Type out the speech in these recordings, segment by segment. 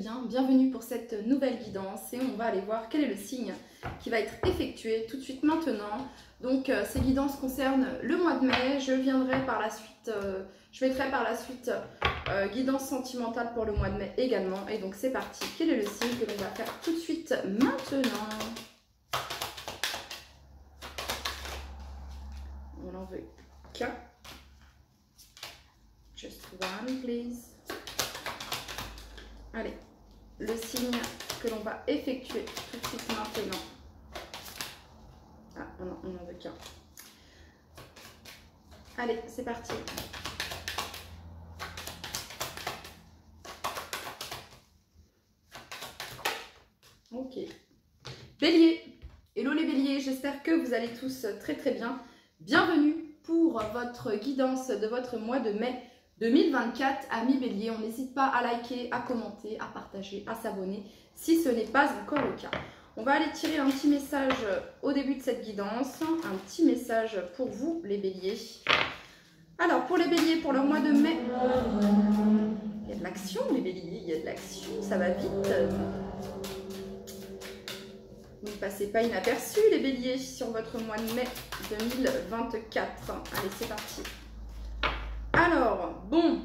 bien, bienvenue pour cette nouvelle guidance et on va aller voir quel est le signe qui va être effectué tout de suite maintenant. Donc ces guidances concernent le mois de mai, je viendrai par la suite, je mettrai par la suite guidance sentimentale pour le mois de mai également. Et donc c'est parti, quel est le signe que l'on va faire tout de suite maintenant? On en veut qu'un. Just one please. Allez, le signe que l'on va effectuer tout de suite maintenant. Ah, on en veut qu'un. Allez, c'est parti. Ok. Bélier. Hello les béliers, j'espère que vous allez tous très très bien. Bienvenue pour votre guidance de votre mois de mai 2024, amis bélier. On n'hésite pas à liker, à commenter, à partager, à s'abonner si ce n'est pas encore le cas. On va aller tirer un petit message au début de cette guidance, un petit message pour vous les béliers. Alors pour les béliers, pour leur mois de mai, il y a de l'action les béliers, il y a de l'action, ça va vite. Vous ne passez pas inaperçu les béliers sur votre mois de mai 2024. Allez, c'est parti. Alors, bon,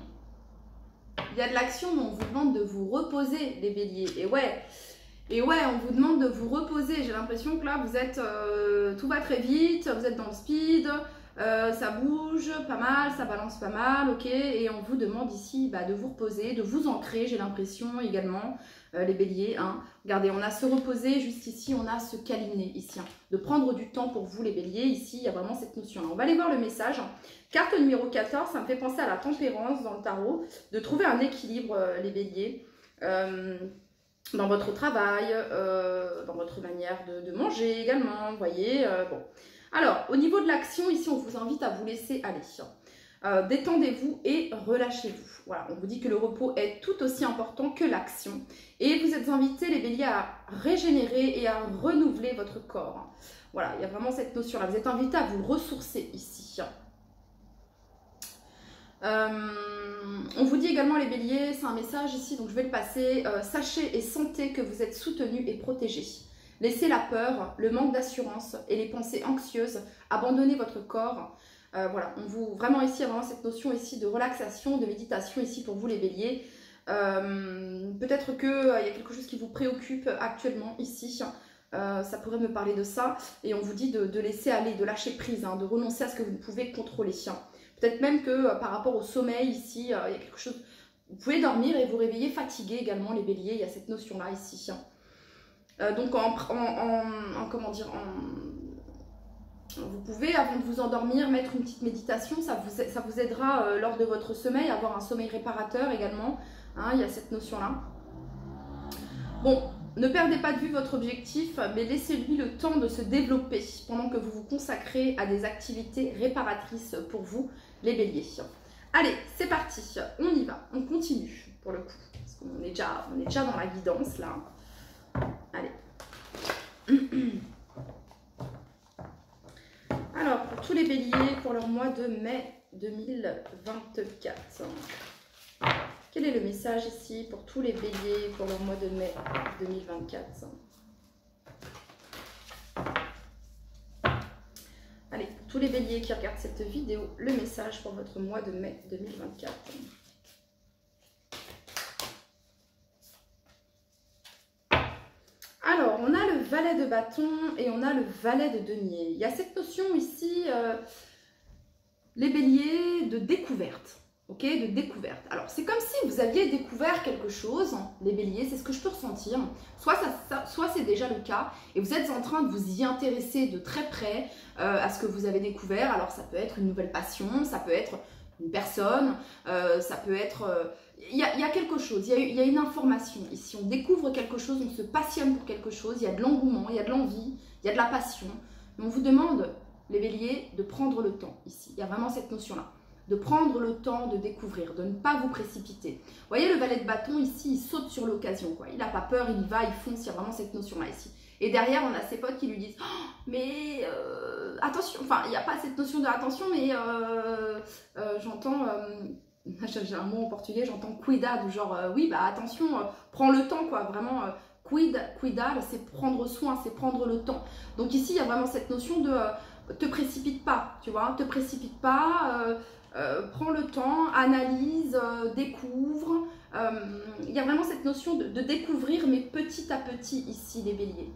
il y a de l'action, mais on vous demande de vous reposer, les béliers. Et ouais, on vous demande de vous reposer. J'ai l'impression que là, vous êtes, tout va très vite, vous êtes dans le speed, ça bouge pas mal, ça balance pas mal, ok. Et on vous demande ici de vous reposer, de vous ancrer, j'ai l'impression également, les béliers. Hein. Regardez, on a se reposer, juste ici, on a se câliner ici. Hein. De prendre du temps pour vous, les béliers. Ici, il y a vraiment cette notion-là. On va aller voir le message. Carte numéro 14, ça me fait penser à la tempérance dans le tarot, de trouver un équilibre, les béliers, dans votre travail, dans votre manière de manger également, vous voyez. Bon. Alors, au niveau de l'action, ici, on vous invite à vous laisser aller. Détendez-vous et relâchez-vous. Voilà, on vous dit que le repos est tout aussi important que l'action. Et vous êtes invités, les béliers, à régénérer et à renouveler votre corps. Voilà, il y a vraiment cette notion-là. Vous êtes invités à vous ressourcer ici. On vous dit également les béliers, c'est un message ici, donc je vais le passer. Sachez et sentez que vous êtes soutenus et protégés. Laissez la peur, le manque d'assurance et les pensées anxieuses abandonner votre corps. Voilà, on vous vraiment ici, il y a vraiment cette notion ici de relaxation, de méditation ici pour vous les béliers. Peut-être qu'il y a quelque chose qui vous préoccupe actuellement ici. Ça pourrait me parler de ça. Et on vous dit de laisser aller, de lâcher prise, hein, de renoncer à ce que vous ne pouvez contrôler. Peut-être même que par rapport au sommeil ici, il y a quelque chose. Vous pouvez dormir et vous réveiller fatigué également les béliers. Il y a cette notion-là ici. Donc comment dire, vous pouvez avant de vous endormir mettre une petite méditation. Ça vous aidera lors de votre sommeil, avoir un sommeil réparateur également. Hein, il y a cette notion-là. Bon. Ne perdez pas de vue votre objectif, mais laissez-lui le temps de se développer pendant que vous vous consacrez à des activités réparatrices pour vous, les béliers. Allez, c'est parti, on y va, on continue pour le coup, parce qu'on est déjà dans la guidance là. Allez. Alors, pour tous les béliers, pour leur mois de mai 2024. Quel est le message ici pour tous les béliers pour leur mois de mai 2024? Allez, pour tous les béliers qui regardent cette vidéo, le message pour votre mois de mai 2024. Alors, on a le valet de bâton et on a le valet de denier. Il y a cette notion ici, les béliers, de découverte. Ok, de découverte. Alors, c'est comme si vous aviez découvert quelque chose, les béliers, c'est ce que je peux ressentir. Soit c'est déjà le cas, et vous êtes en train de vous y intéresser de très près à ce que vous avez découvert. Alors, ça peut être une nouvelle passion, ça peut être une personne, ça peut être... Il y a quelque chose, il y a une information ici. On découvre quelque chose, on se passionne pour quelque chose, il y a de l'engouement, il y a de l'envie, il y a de la passion. Mais on vous demande, les béliers, de prendre le temps ici. Il y a vraiment cette notion-là. De prendre le temps de découvrir, de ne pas vous précipiter. Vous voyez, le valet de bâton, ici, il saute sur l'occasion. Il n'a pas peur, il y va, il fonce, il y a vraiment cette notion-là ici. Et derrière, on a ses potes qui lui disent oh, « mais attention », enfin, il n'y a pas cette notion de « attention », mais j'entends j'ai un mot en portugais, j'entends cuidado, genre oui, bah attention, prends le temps, quoi, vraiment, cuidar, c'est prendre soin, c'est prendre le temps. Donc ici, il y a vraiment cette notion de te précipite pas, tu vois, te précipite pas, prends le temps, analyse, découvre. Il y a vraiment cette notion de découvrir, mais petit à petit ici, les béliers.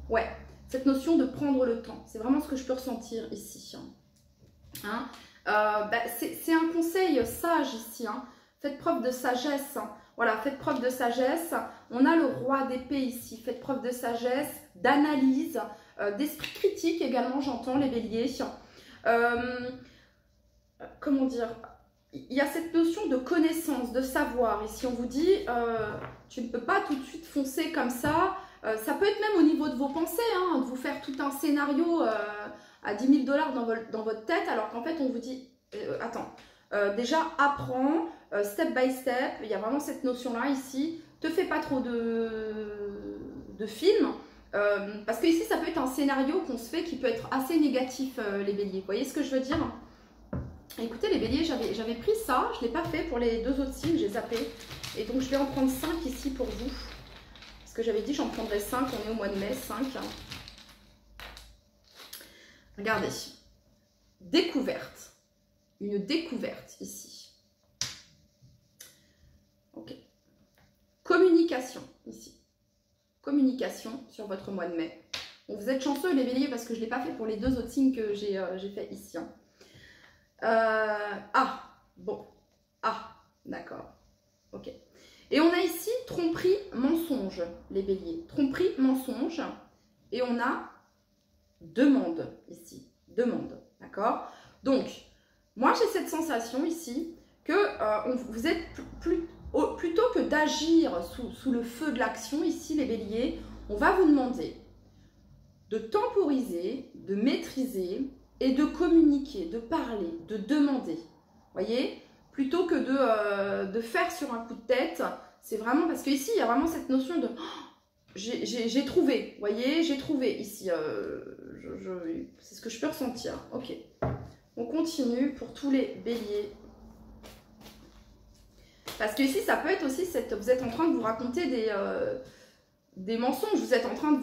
Ouais, cette notion de prendre le temps, c'est vraiment ce que je peux ressentir ici. Hein. C'est un conseil sage ici, hein. Faites preuve de sagesse, hein. Voilà, faites preuve de sagesse. On a le roi d'épée ici, faites preuve de sagesse, d'analyse, d'esprit critique également, j'entends les béliers. Comment dire, il y a cette notion de connaissance, de savoir. Ici, on vous dit, tu ne peux pas tout de suite foncer comme ça. Ça peut être même au niveau de vos pensées, hein, de vous faire tout un scénario à 10 000 $ dans votre tête, alors qu'en fait, on vous dit, attends, déjà, apprends, step by step. Il y a vraiment cette notion-là ici. Te fais pas trop de films. Parce que ici, ça peut être un scénario qu'on se fait qui peut être assez négatif, les béliers. Vous voyez ce que je veux dire? Écoutez, les béliers, j'avais pris ça, je ne l'ai pas fait pour les deux autres signes, j'ai zappé. Et donc, je vais en prendre 5 ici pour vous. Parce que j'avais dit j'en prendrais 5, on est au mois de mai, 5. Regardez. Découverte. Une découverte ici. Ok. Communication ici. Communication sur votre mois de mai. Bon, vous êtes chanceux les béliers parce que je ne l'ai pas fait pour les deux autres signes que j'ai fait ici. Hein. Bon. D'accord. Ok. Et on a ici tromperie, mensonge, les béliers. Tromperie, mensonge. Et on a demande ici. Demande. D'accord? Donc, moi j'ai cette sensation ici que vous êtes plutôt que d'agir sous le feu de l'action, ici les béliers, on va vous demander de temporiser, de maîtriser et de communiquer, de parler, de demander. Voyez? Plutôt que de faire sur un coup de tête, c'est vraiment parce qu'ici, il y a vraiment cette notion de j'ai trouvé, vous voyez, j'ai trouvé ici, c'est ce que je peux ressentir. Ok, on continue pour tous les béliers. Parce que ici, ça peut être aussi, vous êtes en train de vous raconter des mensonges, vous êtes en train de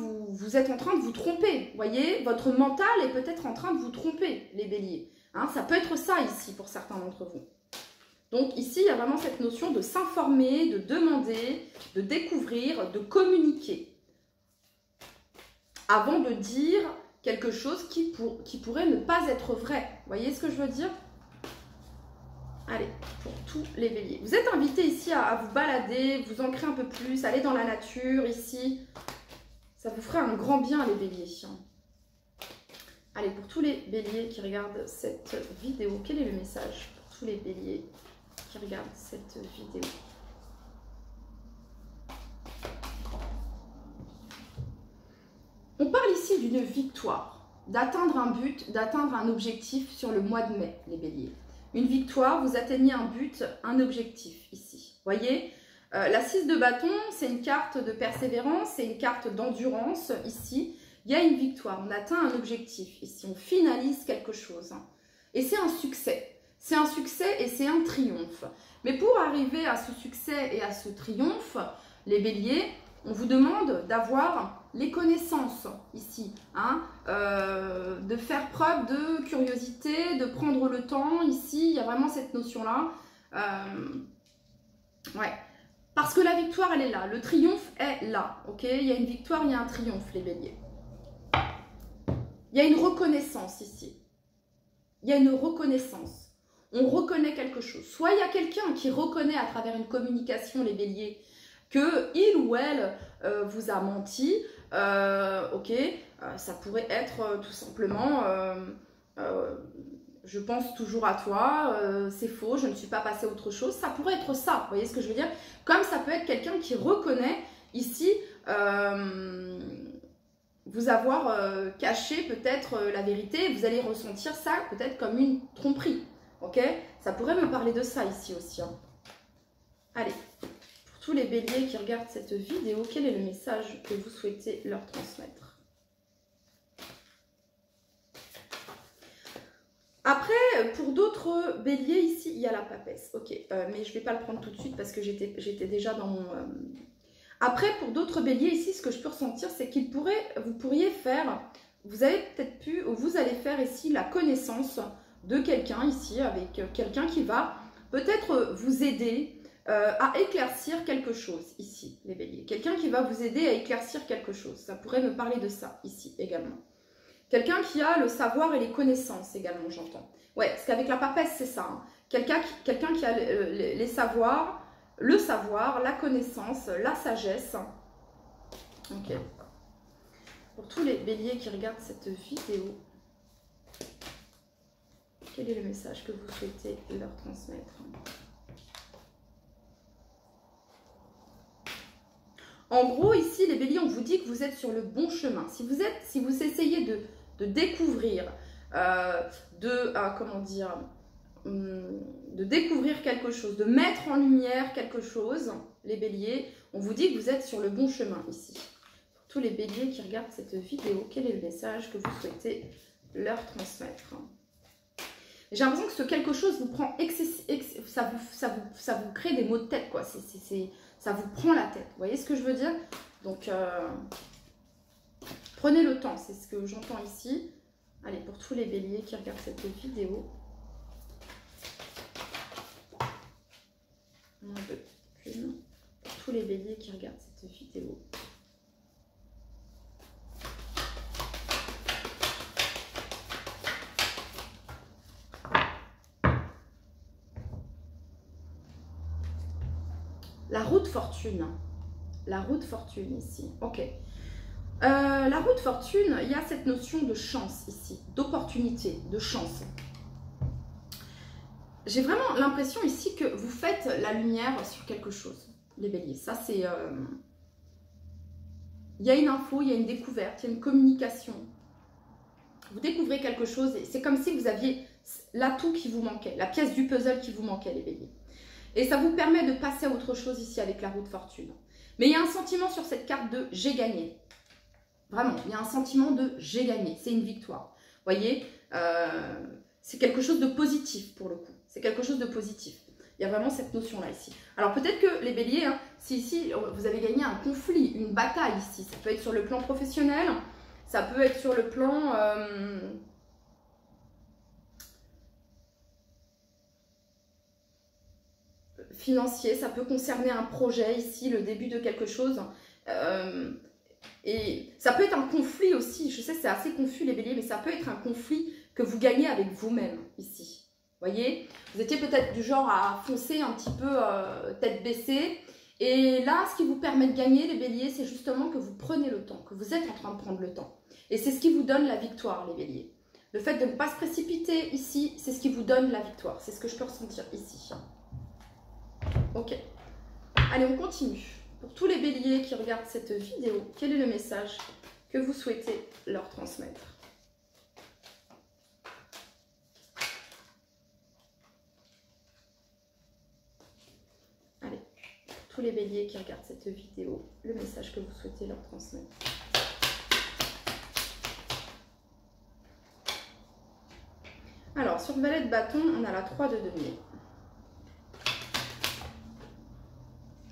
vous tromper, vous voyez, votre mental est peut-être en train de vous tromper, les béliers. Hein, ça peut être ça ici pour certains d'entre vous. Donc ici, il y a vraiment cette notion de s'informer, de demander, de découvrir, de communiquer. Avant de dire quelque chose qui pourrait ne pas être vrai. Vous voyez ce que je veux dire? Allez, pour tous les béliers. Vous êtes invités ici à vous balader, vous ancrer un peu plus, aller dans la nature ici. Ça vous ferait un grand bien les béliers. Allez, pour tous les béliers qui regardent cette vidéo, quel est le message pour tous les béliers qui regardent cette vidéo? On parle ici d'une victoire, d'atteindre un but, d'atteindre un objectif sur le mois de mai, les béliers. Une victoire, vous atteignez un but, un objectif ici. Voyez, la 6 de bâton, c'est une carte de persévérance, c'est une carte d'endurance ici. Il y a une victoire, on atteint un objectif ici, on finalise quelque chose. Et c'est un succès. C'est un succès et c'est un triomphe. Mais pour arriver à ce succès et à ce triomphe, les béliers, on vous demande d'avoir les connaissances ici, hein, de faire preuve de curiosité, de prendre le temps. Ici, il y a vraiment cette notion-là. Ouais. Parce que la victoire, elle est là. Le triomphe est là. Ok, il y a une victoire, il y a un triomphe, les béliers. Il y a une reconnaissance ici. Il y a une reconnaissance. On reconnaît quelque chose. Soit il y a quelqu'un qui reconnaît à travers une communication, les béliers, qu'il ou elle vous a menti. Ok, ça pourrait être tout simplement je pense toujours à toi, c'est faux, je ne suis pas passée à autre chose. Ça pourrait être ça, vous voyez ce que je veux dire? Comme ça peut être quelqu'un qui reconnaît ici vous avoir caché peut-être la vérité. Vous allez ressentir ça peut-être comme une tromperie. Ok, ça pourrait me parler de ça ici aussi. Hein. Allez, pour tous les béliers qui regardent cette vidéo, quel est le message que vous souhaitez leur transmettre? À Après, pour d'autres béliers, ici, il y a la papesse. Ok, mais je ne vais pas le prendre tout de suite parce que j'étais déjà dans mon... Après, pour d'autres béliers, ici, ce que je peux ressentir, c'est vous pourriez faire... Vous avez peut-être pu, ou vous allez faire ici la connaissance de quelqu'un ici, avec quelqu'un qui va peut-être vous aider à éclaircir quelque chose ici, les béliers. Quelqu'un qui va vous aider à éclaircir quelque chose. Ça pourrait me parler de ça ici également. Quelqu'un qui a le savoir et les connaissances également, j'entends. Ouais, parce qu'avec la papesse, c'est ça. Hein. Quelqu'un qui a les savoirs, le savoir, la connaissance, la sagesse. Ok. Pour tous les béliers qui regardent cette vidéo, quel est le message que vous souhaitez leur transmettre? En gros, ici, les béliers, on vous dit que vous êtes sur le bon chemin. Si vous essayez de découvrir, comment dire, de découvrir quelque chose, de mettre en lumière quelque chose, les béliers, on vous dit que vous êtes sur le bon chemin ici. Pour tous les béliers qui regardent cette vidéo, quel est le message que vous souhaitez leur transmettre? J'ai l'impression que ce quelque chose vous prend ça vous crée des maux de tête, quoi. Ça vous prend la tête. Vous voyez ce que je veux dire? Donc, prenez le temps, c'est ce que j'entends ici. Allez, pour tous les béliers qui regardent cette vidéo. Un, deux, une. Pour tous les béliers qui regardent cette vidéo. La roue de fortune. La roue de fortune ici. Ok. La roue de fortune, il y a cette notion de chance ici, d'opportunité, de chance. J'ai vraiment l'impression ici que vous faites la lumière sur quelque chose, les béliers. Ça, c'est... il y a une info, il y a une découverte, il y a une communication. Vous découvrez quelque chose et c'est comme si vous aviez l'atout qui vous manquait, la pièce du puzzle qui vous manquait, les béliers. Et ça vous permet de passer à autre chose ici avec la roue de fortune. Mais il y a un sentiment sur cette carte de « j'ai gagné ». Vraiment, il y a un sentiment de « j'ai gagné ». C'est une victoire. Vous voyez, c'est quelque chose de positif pour le coup. C'est quelque chose de positif. Il y a vraiment cette notion-là ici. Alors peut-être que les béliers, hein, si ici vous avez gagné un conflit, une bataille ici, ça peut être sur le plan professionnel, ça peut être sur le plan... financier, ça peut concerner un projet ici, le début de quelque chose. Et ça peut être un conflit aussi, je sais c'est assez confus les béliers, mais ça peut être un conflit que vous gagnez avec vous-même ici. Vous voyez, vous étiez peut-être du genre à foncer un petit peu tête baissée. Et là, ce qui vous permet de gagner les béliers, c'est justement que vous prenez le temps, que vous êtes en train de prendre le temps. Et c'est ce qui vous donne la victoire, les béliers. Le fait de ne pas se précipiter ici, c'est ce qui vous donne la victoire. C'est ce que je peux ressentir ici. Ok, allez on continue. Pour tous les béliers qui regardent cette vidéo, quel est le message que vous souhaitez leur transmettre? Allez, pour tous les béliers qui regardent cette vidéo, le message que vous souhaitez leur transmettre. Alors, sur le valet de bâton, on a la 3 de denier.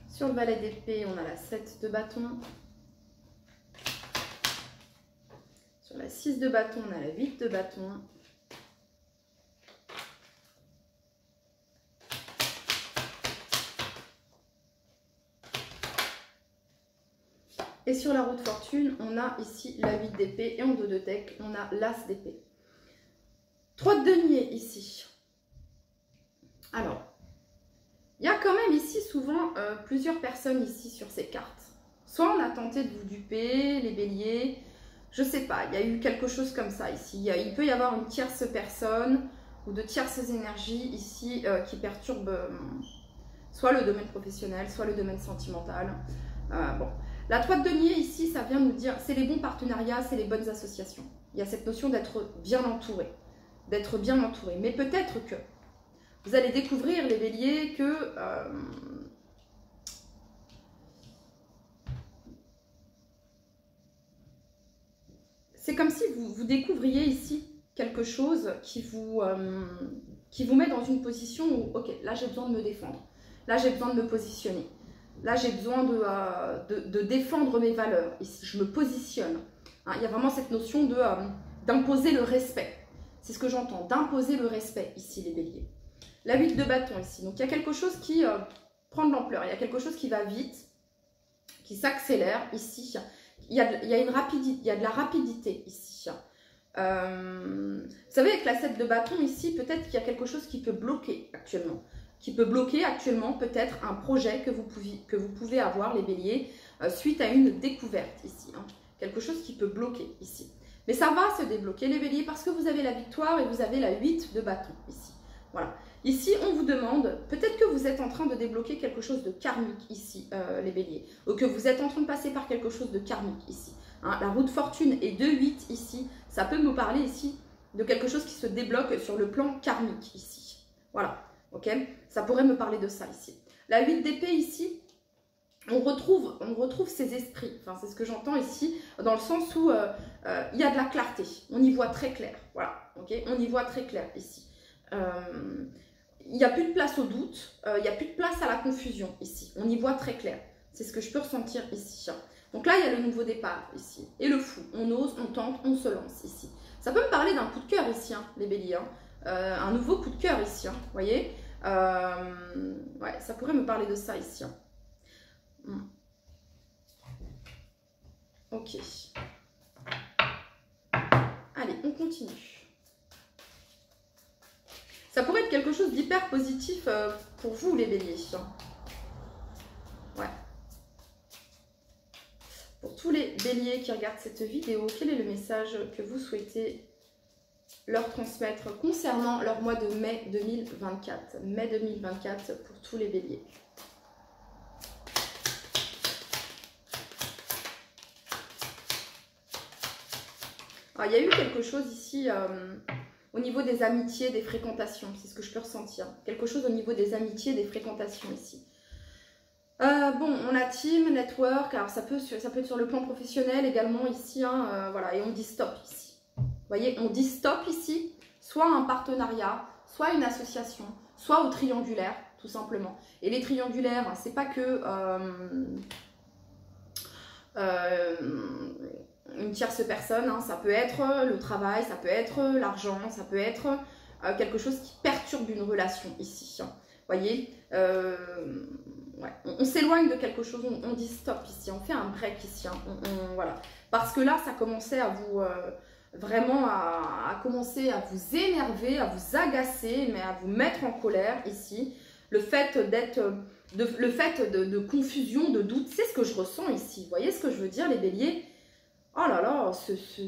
Sur le valet d'épée, on a la 7 de bâton. Sur la 6 de bâton, on a la 8 de bâton. Et sur la roue de fortune, on a ici la 8 d'épée et en dos de deck, on a l'as d'épée. 3 de denier ici. Alors, il y a quand même ici souvent plusieurs personnes ici sur ces cartes. Soit on a tenté de vous duper, les béliers, je sais pas, il y a eu quelque chose comme ça ici. Il peut y avoir une tierce personne ou de tierces énergies ici qui perturbent soit le domaine professionnel, soit le domaine sentimental. Bon. La 3 de denier ici, ça vient nous dire, c'est les bons partenariats, c'est les bonnes associations. Il y a cette notion d'être bien entouré. D'être bien entouré. Mais peut-être que vous allez découvrir, les béliers, que c'est comme si vous découvriez ici quelque chose qui vous met dans une position où, ok, là j'ai besoin de me défendre, là j'ai besoin de me positionner, là j'ai besoin de défendre mes valeurs, ici je me positionne. Hein, il y a vraiment cette notion d'imposer le respect, c'est ce que j'entends, d'imposer le respect ici les béliers. La 8 de bâton ici, donc il y a quelque chose qui prend de l'ampleur, il y a quelque chose qui va vite, qui s'accélère ici, il y a de la rapidité ici. Vous savez, avec la 7 de bâton ici, peut-être qu'il y a quelque chose qui peut bloquer actuellement. Peut-être un projet que vous pouvez avoir, les béliers, suite à une découverte ici. Hein. Quelque chose qui peut bloquer ici. Mais ça va se débloquer, les béliers, parce que vous avez la victoire et vous avez la 8 de bâton ici. Voilà. Ici, on vous demande, peut-être que vous êtes en train de débloquer quelque chose de karmique ici, les béliers, ou que vous êtes en train de passer par quelque chose de karmique ici. Hein, la roue de fortune et 2-8 ici, ça peut nous parler ici de quelque chose qui se débloque sur le plan karmique ici. Voilà, ok? Ça pourrait me parler de ça ici. La 8 d'épée ici, on retrouve ces esprits. Enfin, c'est ce que j'entends ici, dans le sens où il y a de la clarté. On y voit très clair. Voilà, ok? On y voit très clair ici. Il n'y a plus de place au doute, il n'y a plus de place à la confusion ici. On y voit très clair. C'est ce que je peux ressentir ici. Donc là, il y a le nouveau départ ici. Et le fou. On ose, on tente, on se lance ici. Ça peut me parler d'un coup de cœur ici, hein, les béliers. Hein. Un nouveau coup de cœur ici. Vous voyez ouais, ça pourrait me parler de ça ici. Hein. Ok. Allez, on continue. Ça pourrait être quelque chose d'hyper positif pour vous, les béliers. Ouais. Pour tous les béliers qui regardent cette vidéo, quel est le message que vous souhaitez leur transmettre concernant leur mois de mai 2024? Mai 2024 pour tous les béliers. Alors, il y a eu quelque chose ici au niveau des amitiés, des fréquentations. C'est ce que je peux ressentir. Quelque chose au niveau des amitiés, des fréquentations ici. Bon, on a team, network, alors ça peut être sur le plan professionnel également ici, hein, voilà, et on dit stop ici. Vous voyez, on dit stop ici, soit un partenariat, soit une association, soit au triangulaire, tout simplement. Et les triangulaires, c'est pas que une tierce personne, hein, ça peut être le travail, ça peut être l'argent, ça peut être quelque chose qui perturbe une relation ici. Hein. Vous voyez, ouais. On s'éloigne de quelque chose, on dit stop ici, on fait un break ici, hein, voilà. Parce que là, ça commençait à vous, vraiment à commencer à vous énerver, à vous agacer, mais à vous mettre en colère ici. Le fait de confusion, de doute, c'est ce que je ressens ici. Vous voyez ce que je veux dire, les béliers? Oh là là,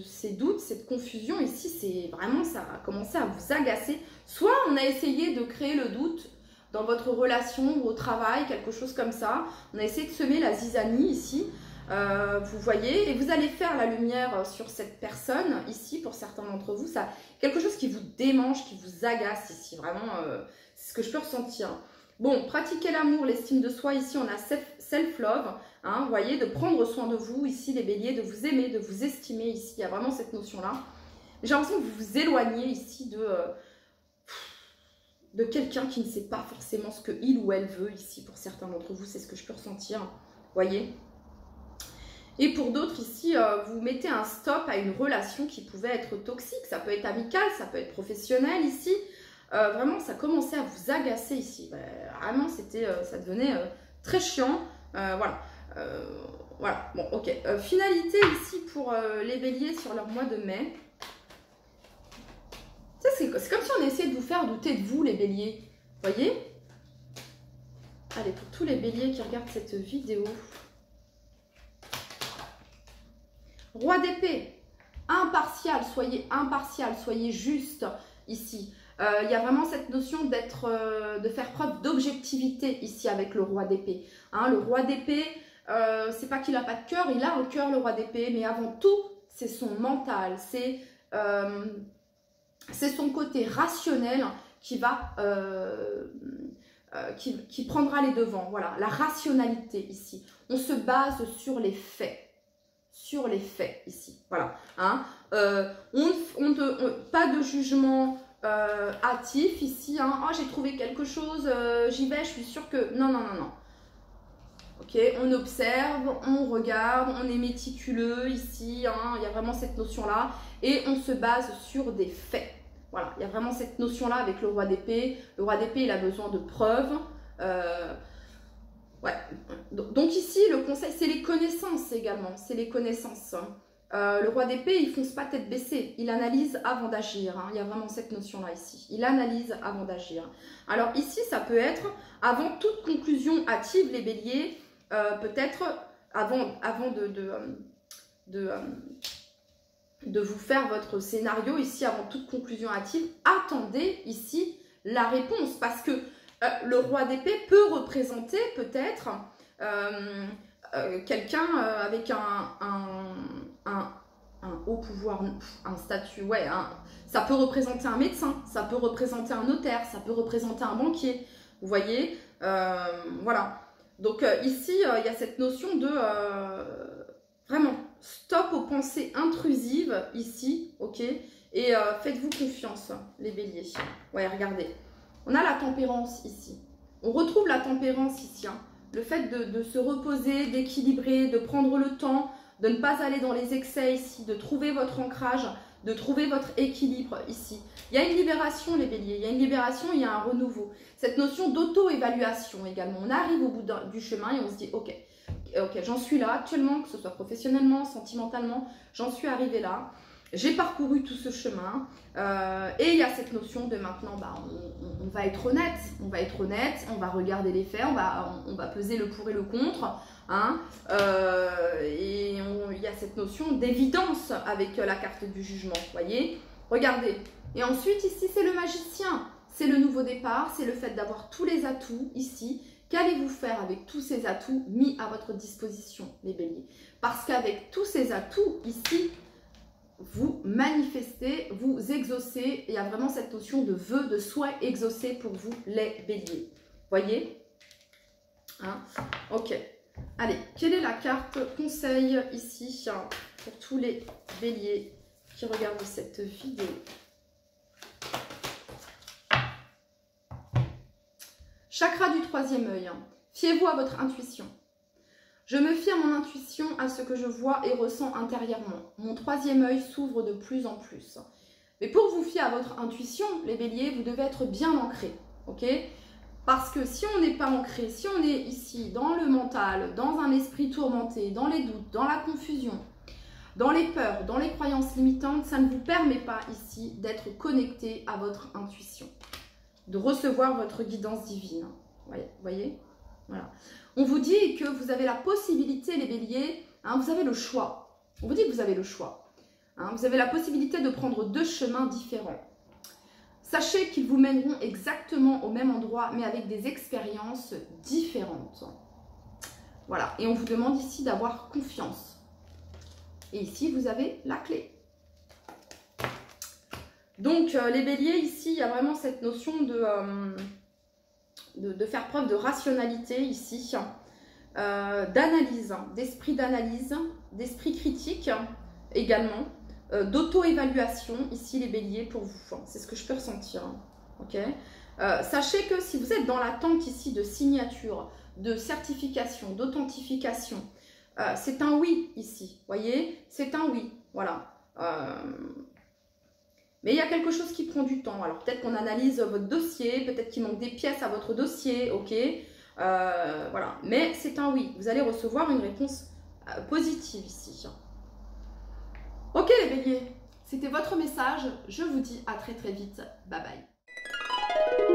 ces doutes, cette confusion ici, c'est vraiment, ça a commencé à vous agacer. Soit on a essayé de créer le doute dans votre relation ou au travail, quelque chose comme ça. On a essayé de semer la zizanie ici, vous voyez, et vous allez faire la lumière sur cette personne ici, pour certains d'entre vous. Ça, quelque chose qui vous démange, qui vous agace ici, vraiment, c'est ce que je peux ressentir. Bon, pratiquer l'amour, l'estime de soi, ici on a self-love, hein, vous voyez, de prendre soin de vous, ici les béliers, de vous aimer, de vous estimer, ici, il y a vraiment cette notion-là. J'ai l'impression que vous vous éloignez ici de quelqu'un qui ne sait pas forcément ce que il ou elle veut, ici, pour certains d'entre vous, c'est ce que je peux ressentir, vous voyez. Et pour d'autres, ici, vous mettez un stop à une relation qui pouvait être toxique, ça peut être amical, ça peut être professionnel, ici. Vraiment, ça commençait à vous agacer ici. Vraiment, ça devenait très chiant. Voilà. Voilà. Bon, ok. Finalité ici pour les béliers sur leur mois de mai. C'est comme si on essayait de vous faire douter de vous, les béliers. Vous voyez? Allez, pour tous les béliers qui regardent cette vidéo. Roi d'épée. Impartial, soyez juste ici. Il y a vraiment cette notion de faire preuve d'objectivité ici avec le roi d'épée. Hein, le roi d'épée, c'est pas qu'il n'a pas de cœur, il a un cœur le roi d'épée, mais avant tout, c'est son mental, c'est son côté rationnel qui va, qui prendra les devants. Voilà, la rationalité ici. On se base sur les faits. sur les faits ici. Voilà. Hein. Pas de jugement hâtif ici. Hein. Oh, j'ai trouvé quelque chose, j'y vais, je suis sûre que... Non, non, non, non. Ok, on observe, on regarde, on est méticuleux ici. Hein. Il y a vraiment cette notion-là. Et on se base sur des faits. Voilà, il y a vraiment cette notion-là avec le roi d'épée. Le roi d'épée, il a besoin de preuves. Ouais. Donc ici, le conseil, c'est les connaissances également. C'est les connaissances. Le roi d'épée, il ne fonce pas tête baissée. Il analyse avant d'agir. Hein. Il y a vraiment cette notion-là ici. Il analyse avant d'agir. Alors ici, ça peut être, avant toute conclusion hâtive, les béliers, peut-être avant de vous faire votre scénario ici, avant toute conclusion hâtive, attendez ici la réponse. Parce que le roi d'épée peut représenter peut-être quelqu'un avec un haut pouvoir, un statut, ouais, ça peut représenter un médecin, ça peut représenter un notaire, ça peut représenter un banquier, vous voyez, voilà. Donc ici, il y a cette notion de vraiment stop aux pensées intrusives ici, ok, et faites-vous confiance, les béliers. Ouais, regardez. On a la tempérance ici. On retrouve la tempérance ici. Hein. Le fait de se reposer, d'équilibrer, de prendre le temps, de ne pas aller dans les excès ici, de trouver votre ancrage, de trouver votre équilibre ici. Il y a une libération, les béliers. Il y a une libération, il y a un renouveau. Cette notion d'auto-évaluation également. On arrive au bout du chemin et on se dit, ok, j'en suis là actuellement, que ce soit professionnellement, sentimentalement, j'en suis arrivée là. J'ai parcouru tout ce chemin et il y a cette notion de maintenant, bah, on va être honnête, on va regarder les faits, on va peser le pour et le contre, hein, et il y a cette notion d'évidence avec la carte du jugement, voyez, regardez. Et ensuite ici c'est le magicien, c'est le nouveau départ, c'est le fait d'avoir tous les atouts ici. Qu'allez-vous faire avec tous ces atouts mis à votre disposition, les béliers? Parce qu'avec tous ces atouts ici, vous manifestez, vous exaucez. Il y a vraiment cette notion de vœu, de souhait exaucé pour vous, les béliers. Voyez, hein? Ok. Allez, quelle est la carte conseil ici pour tous les béliers qui regardent cette vidéo? Chakra du troisième œil. Fiez-vous à votre intuition. Je me fie à mon intuition, à ce que je vois et ressens intérieurement. Mon troisième œil s'ouvre de plus en plus. Mais pour vous fier à votre intuition, les béliers, vous devez être bien ancrés. Ok? Parce que si on n'est pas ancré, si on est ici dans le mental, dans un esprit tourmenté, dans les doutes, dans la confusion, dans les peurs, dans les croyances limitantes, ça ne vous permet pas ici d'être connecté à votre intuition, de recevoir votre guidance divine. Voyez? Voilà. On vous dit que vous avez la possibilité, les béliers, hein, vous avez le choix. On vous dit que vous avez le choix. Hein, vous avez la possibilité de prendre deux chemins différents. Sachez qu'ils vous mèneront exactement au même endroit, mais avec des expériences différentes. Voilà. Et on vous demande ici d'avoir confiance. Et ici, vous avez la clé. Donc, les béliers, ici, il y a vraiment cette notion de faire preuve de rationalité ici, d'analyse, d'esprit d'analyse, d'esprit critique également, d'auto-évaluation ici les béliers pour vous, c'est ce que je peux ressentir, ok. Sachez que si vous êtes dans l'attente ici de signature, de certification, d'authentification, c'est un oui ici, voyez, c'est un oui, voilà. Mais il y a quelque chose qui prend du temps. Alors peut-être qu'on analyse votre dossier, peut-être qu'il manque des pièces à votre dossier, ok. Voilà, mais c'est un oui. Vous allez recevoir une réponse positive ici. Ok les béliers, c'était votre message. Je vous dis à très très vite. Bye bye.